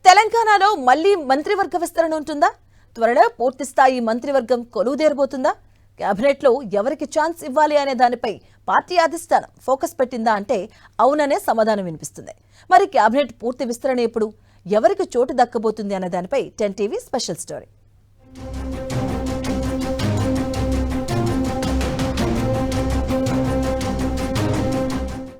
తెలంగాణలో మళ్లీ మంత్రివర్గ విస్తరణ ఉంటుందా? త్వరలో పూర్తిస్థాయి మంత్రివర్గం కొలువుదేరబోతుందా? కేబినెట్లో ఎవరికి ఛాన్స్ ఇవ్వాలి అనే దానిపై పార్టీ అధిష్టానం ఫోకస్ పెట్టిందా అంటే అవుననే సమాధానం వినిపిస్తుంది. మరి కేబినెట్ పూర్తి విస్తరణ ఎప్పుడు, ఎవరికి చోటు దక్కబోతుంది అనే దానిపై 10 టీవీ స్పెషల్ స్టోరీ.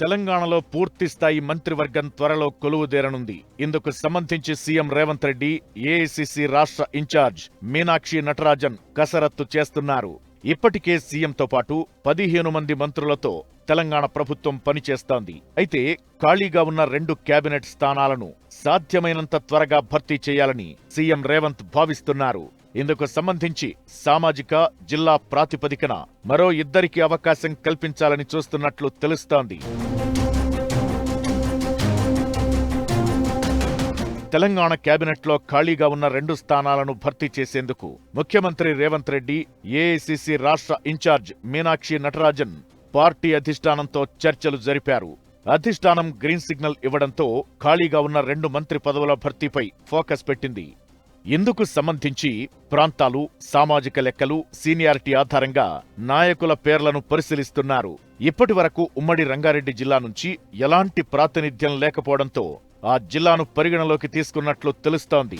తెలంగాణలో పూర్తి స్థాయి మంత్రివర్గం త్వరలో కొలువుదేరనుంది. ఇందుకు సంబంధించి సీఎం రేవంత్ రెడ్డి, ఏఐసీసీ రాష్ట్ర ఇన్ఛార్జ్ మీనాక్షి నటరాజన్ కసరత్తు చేస్తున్నారు. ఇప్పటికే సీఎంతో పాటు 15 మంది మంత్రులతో తెలంగాణ ప్రభుత్వం పనిచేస్తోంది. అయితే ఖాళీగా ఉన్న 2 కేబినెట్ స్థానాలను సాధ్యమైనంత త్వరగా భర్తీ చేయాలని సీఎం రేవంత్ భావిస్తున్నారు. ఇందుకు సంబంధించి సామాజిక, జిల్లా ప్రాతిపదికన మరో 2 అవకాశం కల్పించాలని చూస్తున్నట్లు తెలుస్తోంది. తెలంగాణ కేబినెట్లో ఖాళీగా ఉన్న 2 స్థానాలను భర్తీ చేసేందుకు ముఖ్యమంత్రి రేవంత్ రెడ్డి, ఏఐసీసీ రాష్ట్ర ఇన్ఛార్జ్ మీనాక్షి నటరాజన్ పార్టీ అధిష్టానంతో చర్చలు జరిపారు. అధిష్టానం గ్రీన్ సిగ్నల్ ఇవ్వడంతో ఖాళీగా ఉన్న 2 మంత్రి పదవుల భర్తీపై ఫోకస్ పెట్టింది. ఇందుకు సంబంధించి ప్రాంతాలు, సామాజిక లెక్కలు, సీనియారిటీ ఆధారంగా నాయకుల పేర్లను పరిశీలిస్తున్నారు. ఇప్పటి వరకు ఉమ్మడి రంగారెడ్డి జిల్లా నుంచి ఎలాంటి ప్రాతినిధ్యం లేకపోవడంతో ఆ జిల్లాను పరిగణలోకి తీసుకున్నట్లు తెలుస్తోంది.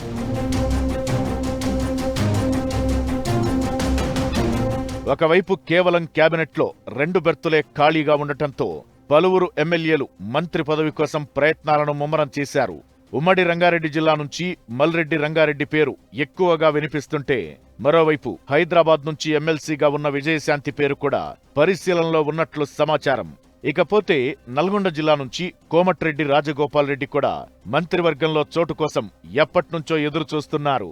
ఒకవైపు కేవలం కేబినెట్లో 2 బెర్తులే ఖాళీగా ఉండటంతో పలువురు ఎమ్మెల్యేలు మంత్రి పదవి కోసం ప్రయత్నాలను ముమ్మరం చేశారు. ఉమ్మడి రంగారెడ్డి జిల్లా నుంచి మల్రెడ్డి రంగారెడ్డి పేరు ఎక్కువగా వినిపిస్తుంటే, మరోవైపు హైదరాబాద్ నుంచి ఎమ్మెల్సీగా ఉన్న విజయశాంతి పేరు కూడా పరిశీలనలో ఉన్నట్లు సమాచారం. ఇకపోతే నల్గొండ జిల్లా నుంచి కోమటిరెడ్డి రాజగోపాల్ రెడ్డి కూడా మంత్రివర్గంలో చోటు కోసం ఎప్పట్నుంచో ఎదురు చూస్తున్నారు.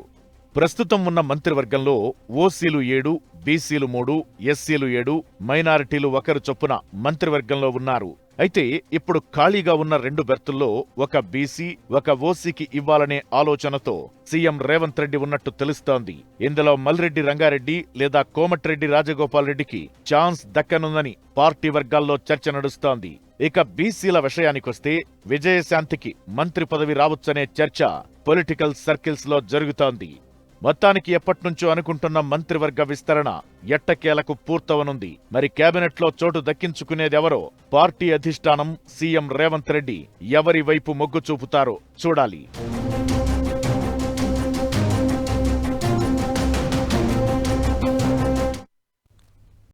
ప్రస్తుతం ఉన్న మంత్రివర్గంలో ఓసీలు 7, బీసీలు 3, ఎస్సీలు 7, మైనారిటీలు 1 చొప్పున మంత్రివర్గంలో ఉన్నారు. అయితే ఇప్పుడు ఖాళీగా ఉన్న 2 బెర్తుల్లో ఒక బీసీ, ఒక ఓసీకి ఇవ్వాలనే ఆలోచనతో సీఎం రేవంత్ రెడ్డి ఉన్నట్టు తెలుస్తోంది. ఇందులో మల్రెడ్డి రంగారెడ్డి లేదా కోమటిరెడ్డి రాజగోపాల్ రెడ్డికి ఛాన్స్ దక్కనుందని పార్టీ వర్గాల్లో చర్చ నడుస్తోంది. ఇక బీసీల విషయానికొస్తే విజయశాంతికి మంత్రి పదవి రావచ్చనే చర్చ పొలిటికల్ సర్కిల్స్ లో జరుగుతోంది. మొత్తానికి ఎప్పట్నుంచో అనుకుంటున్న మంత్రివర్గ విస్తరణ ఎట్టకేలకు పూర్తవనుంది. మరి కేబినెట్లో చోటు దక్కించుకునేదెవరో పార్టీ అధిష్టానం, సీఎం రేవంత్ రెడ్డి ఎవరి వైపు మొగ్గు చూపుతారో చూడాలి.